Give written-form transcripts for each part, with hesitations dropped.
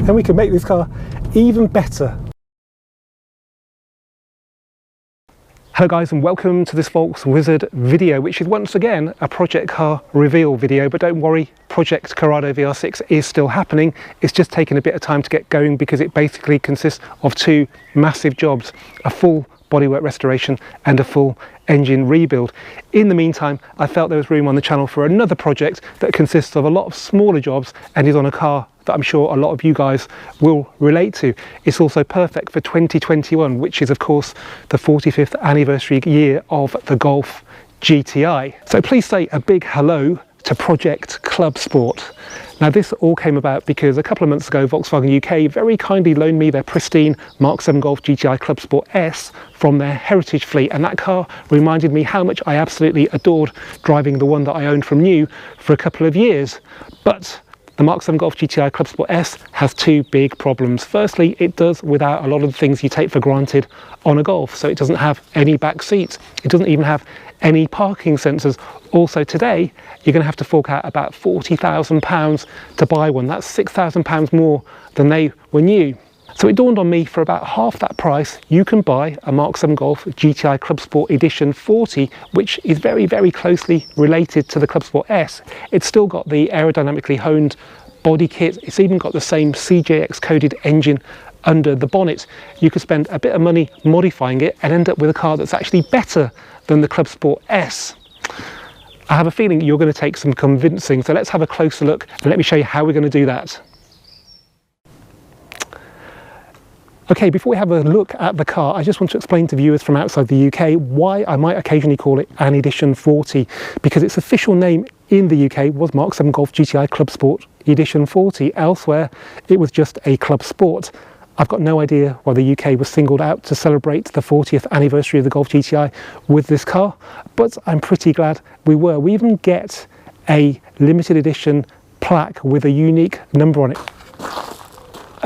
and we can make this car even better. Hello guys, and welcome to this Volks Wizard video, which is once again a Project Car Reveal video. But don't worry, Project Corrado VR6 is still happening. It's just taken a bit of time to get going because it basically consists of two massive jobs: a full bodywork restoration and a full engine rebuild. In the meantime, I felt there was room on the channel for another project that consists of a lot of smaller jobs and is on a car that I'm sure a lot of you guys will relate to. It's also perfect for 2021, which is of course the 45th anniversary year of the Golf GTI. So please say a big hello to Project Clubsport. Now this all came about because a couple of months ago Volkswagen UK very kindly loaned me their pristine Mark 7 Golf GTI Clubsport S from their heritage fleet, and that car reminded me how much I absolutely adored driving the one that I owned from new for a couple of years. But the Mark 7 Golf GTI Clubsport S has two big problems. Firstly, it does without a lot of the things you take for granted on a Golf. So it doesn't have any back seats. It doesn't even have any parking sensors. Also today, you're going to have to fork out about £40,000 to buy one. That's £6,000 more than they were new. So it dawned on me, for about half that price, you can buy a Mark 7 Golf GTI Clubsport Edition 40, which is very, very closely related to the Clubsport S. It's still got the aerodynamically honed body kit. It's even got the same CJX coded engine under the bonnet. You could spend a bit of money modifying it and end up with a car that's actually better than the Clubsport S. I have a feeling you're going to take some convincing, so let's have a closer look and let me show you how we're going to do that. Okay, before we have a look at the car, I just want to explain to viewers from outside the UK why I might occasionally call it an Edition 40, because its official name in the UK was Mark 7 Golf GTI Clubsport Edition 40. Elsewhere, it was just a Club Sport. I've got no idea why the UK was singled out to celebrate the 40th anniversary of the Golf GTI with this car, but I'm pretty glad we were. We even get a limited edition plaque with a unique number on it.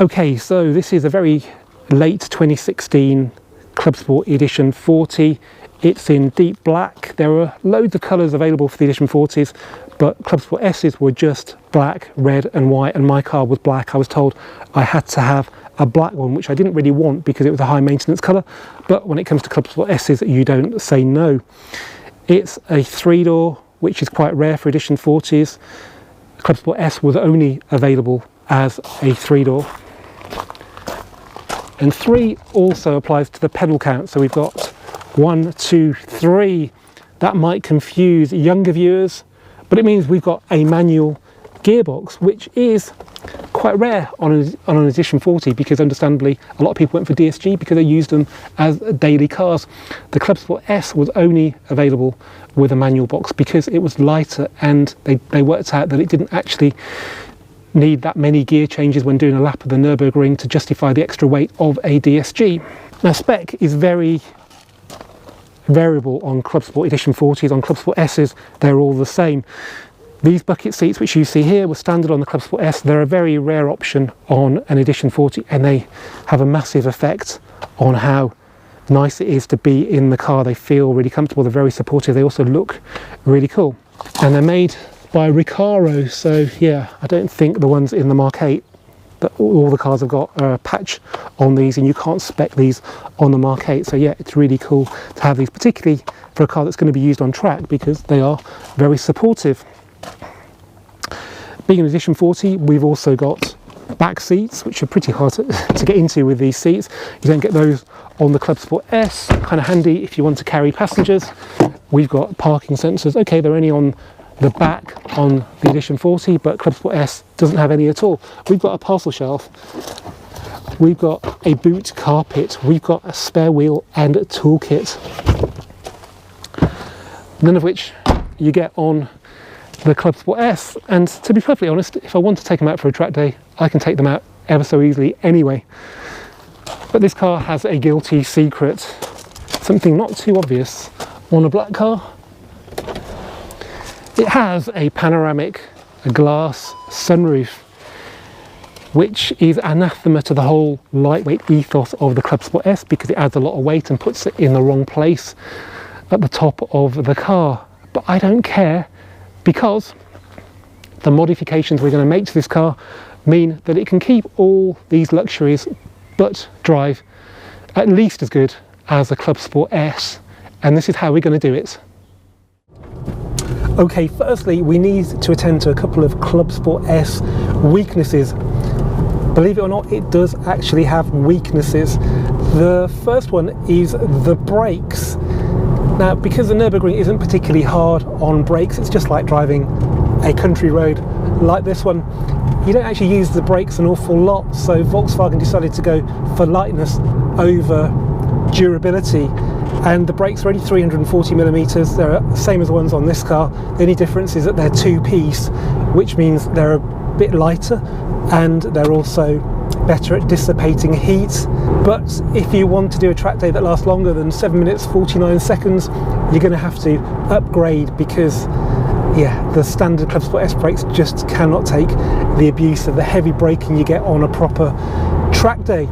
Okay, so this is a very late 2016 Clubsport Edition 40. It's in deep black. There are loads of colours available for the Edition 40s, but Clubsport S's were just black, red and white, and my car was black. I was told I had to have a black one, which I didn't really want because it was a high maintenance colour, but when it comes to Clubsport S's, you don't say no. It's a 3-door, which is quite rare for Edition 40s. Clubsport S was only available as a 3-door. And 3 also applies to the pedal count, so we've got 1, 2, 3. That might confuse younger viewers, but it means we've got a manual gearbox, which is quite rare on an Edition 40, because understandably a lot of people went for DSG because they used them as daily cars. The Clubsport S was only available with a manual box because it was lighter, and they worked out that it didn't actually need that many gear changes when doing a lap of the Nürburgring to justify the extra weight of a DSG. Now spec is very variable on Clubsport Edition 40s. On Clubsport S's they're all the same. These bucket seats which you see here were standard on the Clubsport S. They're a very rare option on an Edition 40, and they have a massive effect on how nice it is to be in the car. They feel really comfortable, they're very supportive, they also look really cool, and they're made by Recaro. So yeah, I don't think the ones in the Mark 8 that all the cars have got a patch on these, and you can't spec these on the Mark 8. So yeah, it's really cool to have these, particularly for a car that's going to be used on track, because they are very supportive. Being an Edition 40, we've also got back seats, which are pretty hard to get into with these seats. You don't get those on the Clubsport S. Kind of handy if you want to carry passengers. We've got parking sensors. Okay, they're only on the back on the Edition 40, but Clubsport S doesn't have any at all. We've got a parcel shelf, we've got a boot carpet, we've got a spare wheel and a toolkit, none of which you get on the Clubsport S. And to be perfectly honest, if I want to take them out for a track day, I can take them out ever so easily anyway. But this car has a guilty secret, something not too obvious on a black car. It has a panoramic glass sunroof, which is anathema to the whole lightweight ethos of the Clubsport S, because it adds a lot of weight and puts it in the wrong place at the top of the car. But I don't care, because the modifications we're going to make to this car mean that it can keep all these luxuries but drive at least as good as a Clubsport S, and this is how we're going to do it. Okay, firstly we need to attend to a couple of Clubsport S weaknesses. Believe it or not, it does actually have weaknesses. The first one is the brakes. Now, because the Nürburgring isn't particularly hard on brakes, it's just like driving a country road like this one. You don't actually use the brakes an awful lot, so Volkswagen decided to go for lightness over durability, and the brakes are only 340 millimeters. They're the same as the ones on this car. The only difference is that they're two-piece, which means they're a bit lighter and they're also better at dissipating heat. But if you want to do a track day that lasts longer than 7 minutes 49 seconds, you're going to have to upgrade, because yeah, the standard Clubsport S brakes just cannot take the abuse of the heavy braking you get on a proper track day.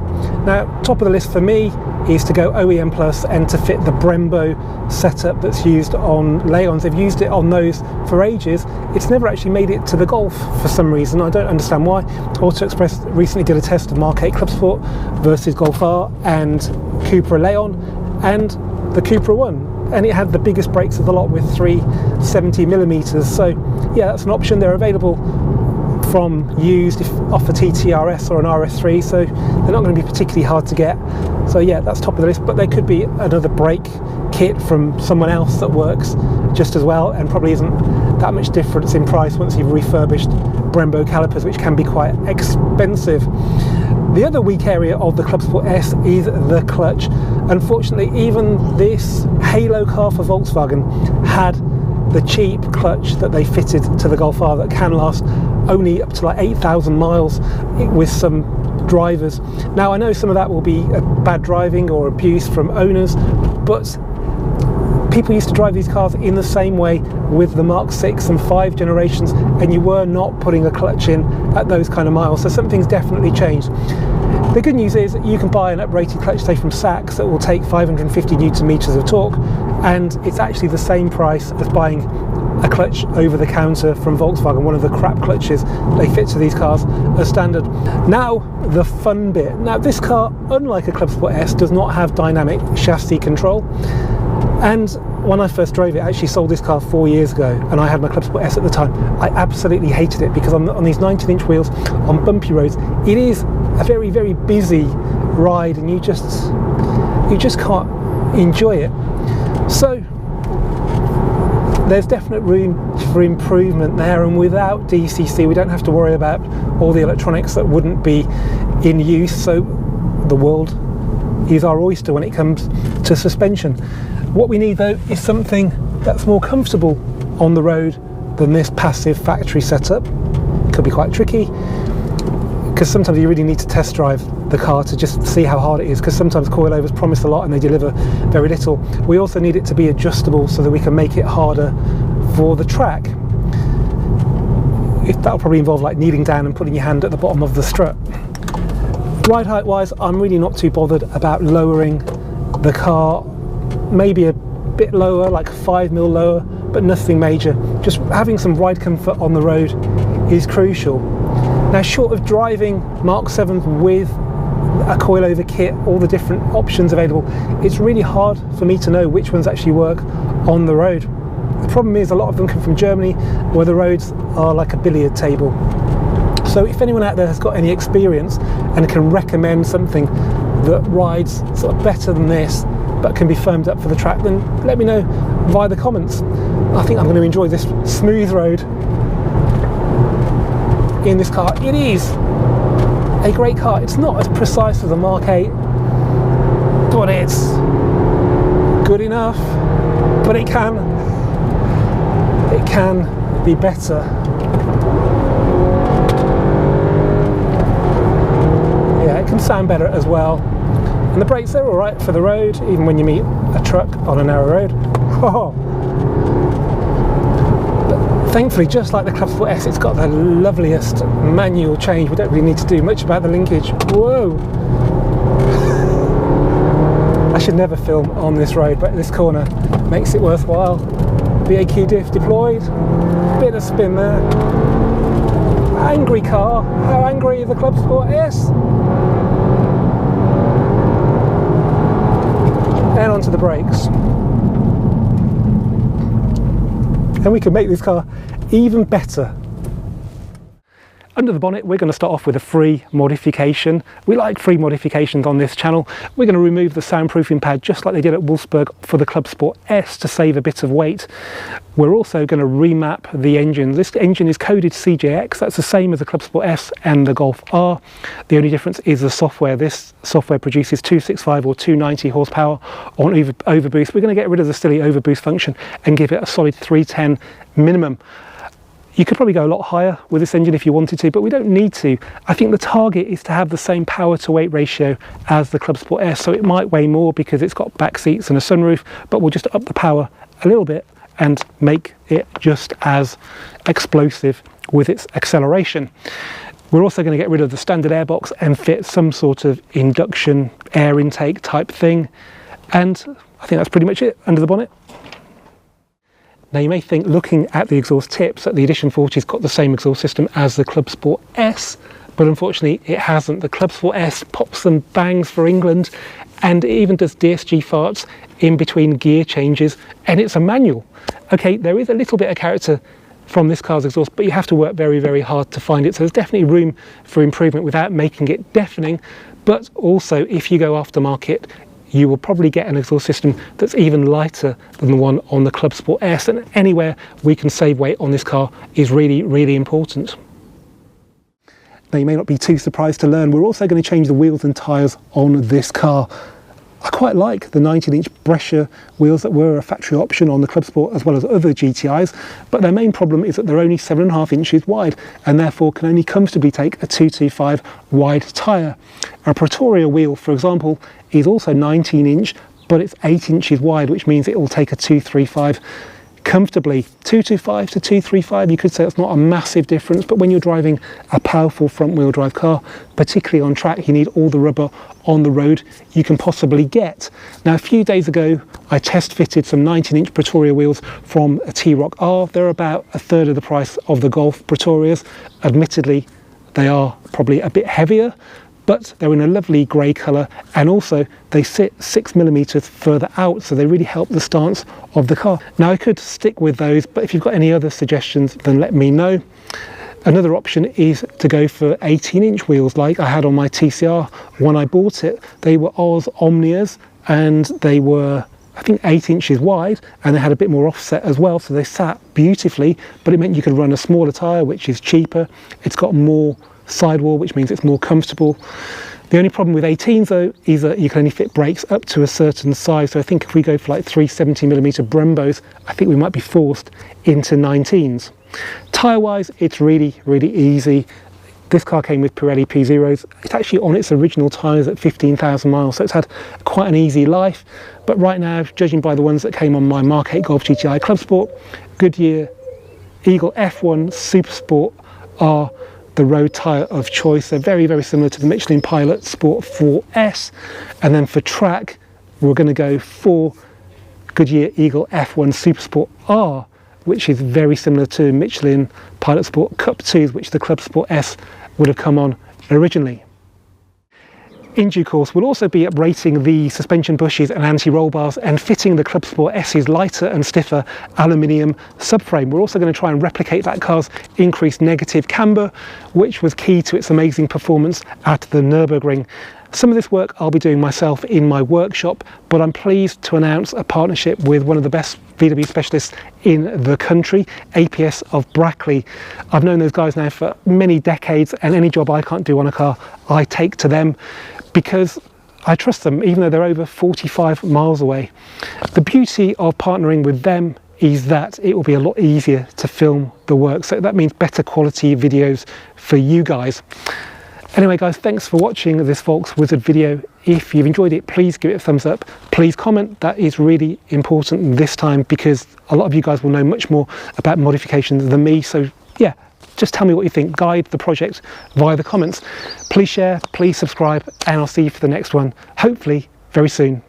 Now, top of the list for me is to go OEM Plus and to fit the Brembo setup that's used on Leons. They've used it on those for ages. It's never actually made it to the Golf for some reason. I don't understand why. Auto Express recently did a test of Mark 8 Clubsport versus Golf R and Cupra Leon, and the Cupra won, and it had the biggest brakes of the lot with 370 millimeters. So yeah, that's an option. They're available from used off a TTRS or an RS3, so they're not going to be particularly hard to get. So yeah, that's top of the list, but there could be another brake kit from someone else that works just as well and probably isn't that much difference in price once you've refurbished Brembo calipers, which can be quite expensive. The other weak area of the Clubsport S is the clutch. Unfortunately, even this halo car for Volkswagen had the cheap clutch that they fitted to the Golf R that can last only up to like 8,000 miles with some drivers. Now, I know some of that will be bad driving or abuse from owners, but people used to drive these cars in the same way with the Mark 6 and 5 generations, and you were not putting a clutch in at those kind of miles, so something's definitely changed. The good news is that you can buy an uprated clutch, say from Sachs, that will take 550 Newton meters of torque, and it's actually the same price as buying a clutch over the counter from Volkswagen, one of the crap clutches they fit to these cars as standard. Now, the fun bit. Now, this car, unlike a Clubsport S, does not have dynamic chassis control. And when I first drove it, I actually sold this car 4 years ago, and I had my Clubsport S at the time. I absolutely hated it because on these 19-inch wheels on bumpy roads, it is a very, very busy ride, and you just can't enjoy it. So there's definite room for improvement there, and without DCC we don't have to worry about all the electronics that wouldn't be in use, so the world is our oyster when it comes to suspension. What we need though is something that's more comfortable on the road than this passive factory setup. It could be quite tricky, because sometimes you really need to test drive the car to just see how hard it is, because sometimes coilovers promise a lot and they deliver very little. We also need it to be adjustable so that we can make it harder for the track. That'll probably involve like kneeling down and putting your hand at the bottom of the strut. Ride height wise, I'm really not too bothered about lowering the car, maybe a bit lower, like 5 mil lower, but nothing major. Just having some ride comfort on the road is crucial. Now, short of driving Mark 7 with a coilover kit, all the different options available, it's really hard for me to know which ones actually work on the road. The problem is a lot of them come from Germany, where the roads are like a billiard table. So if anyone out there has got any experience and can recommend something that rides sort of better than this but can be firmed up for the track, then let me know via the comments. I think I'm going to enjoy this smooth road in this car. It is a great car. It's not as precise as a Mark 8, but it's good enough. But it can be better. Yeah, it can sound better as well. And the brakes, they're all right for the road, even when you meet a truck on a narrow road. But thankfully, just like the Clubsport S, it's got the loveliest manual change. We don't really need to do much about the linkage. Whoa! I should never film on this road, but this corner makes it worthwhile. BAQ diff deployed, bit of spin there. Angry car. How angry is the Clubsport S? And onto the brakes. And we can make this car even better. Under the bonnet, we're going to start off with a free modification. We like free modifications on this channel. We're going to remove the soundproofing pad just like they did at Wolfsburg for the Clubsport S to save a bit of weight. We're also going to remap the engine. This engine is coded CJX. That's the same as the Clubsport S and the Golf R. The only difference is the software. This software produces 265 or 290 horsepower on overboost. We're going to get rid of the silly overboost function and give it a solid 310 minimum. You could probably go a lot higher with this engine if you wanted to, but we don't need to. I think the target is to have the same power to weight ratio as the Clubsport S, so it might weigh more because it's got back seats and a sunroof, but we'll just up the power a little bit and make it just as explosive with its acceleration. We're also going to get rid of the standard airbox and fit some sort of induction air intake type thing. And I think that's pretty much it under the bonnet. Now you may think, looking at the exhaust tips, that the Edition 40's got the same exhaust system as the Clubsport S, but unfortunately it hasn't. The Clubsport S pops and bangs for England, and it even does DSG farts in between gear changes, and it's a manual. Okay, there is a little bit of character from this car's exhaust, but you have to work very, very hard to find it, so there's definitely room for improvement without making it deafening. But also, if you go aftermarket, you will probably get an exhaust system that's even lighter than the one on the Clubsport S, and anywhere we can save weight on this car is really, really important. Now you may not be too surprised to learn we're also going to change the wheels and tyres on this car. I quite like the 19-inch Brescia wheels that were a factory option on the Clubsport as well as other GTIs, but their main problem is that they're only 7.5 inches wide and therefore can only comfortably take a 225 wide tyre. A Pretoria wheel, for example, is also 19-inch, but it's 8 inches wide, which means it will take a 235 comfortably. 225 to 235, you could say that's not a massive difference, but when you're driving a powerful front-wheel drive car, particularly on track, you need all the rubber on the road you can possibly get. Now, a few days ago, I test fitted some 19-inch Pretoria wheels from a T-Roc R. They're about a third of the price of the Golf Pretorias. Admittedly, they are probably a bit heavier, but they're in a lovely grey colour, and also they sit 6mm further out, so they really help the stance of the car. Now I could stick with those, but if you've got any other suggestions, then let me know. Another option is to go for 18-inch wheels like I had on my TCR when I bought it. They were Oz Omnias, and they were, I think, 8 inches wide, and they had a bit more offset as well, so they sat beautifully, but it meant you could run a smaller tyre, which is cheaper. It's got more sidewall, which means it's more comfortable. The only problem with 18s though is that you can only fit brakes up to a certain size, so I think if we go for like 370mm Brembos, I think we might be forced into 19s. Tyre wise, it's really, really easy. This car came with Pirelli P0s. It's actually on its original tyres at 15,000 miles, so it's had quite an easy life. But right now, judging by the ones that came on my Mark 8 Golf GTI Clubsport, Goodyear Eagle F1 Super Sport are the road tyre of choice. They're very, very similar to the Michelin Pilot Sport 4S. And then for track, we're going to go for Goodyear Eagle F1 Super Sport R, which is very similar to Michelin Pilot Sport Cup 2s, which the Clubsport S would have come on originally. In due course, we'll also be uprating the suspension bushes and anti-roll bars and fitting the Clubsport S's lighter and stiffer aluminium subframe. We're also going to try and replicate that car's increased negative camber, which was key to its amazing performance at the Nürburgring. Some of this work I'll be doing myself in my workshop, but I'm pleased to announce a partnership with one of the best VW specialists in the country, APS of Brackley. I've known those guys now for many decades, and any job I can't do on a car, I take to them because I trust them, even though they're over 45 miles away. The beauty of partnering with them is that it will be a lot easier to film the work, so that means better quality videos for you guys. Anyway guys, thanks for watching this Volks Wizard video. If you've enjoyed it, please give it a thumbs up. Please comment, that is really important this time because a lot of you guys will know much more about modifications than me. So yeah, just tell me what you think, guide the project via the comments. Please share, please subscribe, and I'll see you for the next one, hopefully very soon.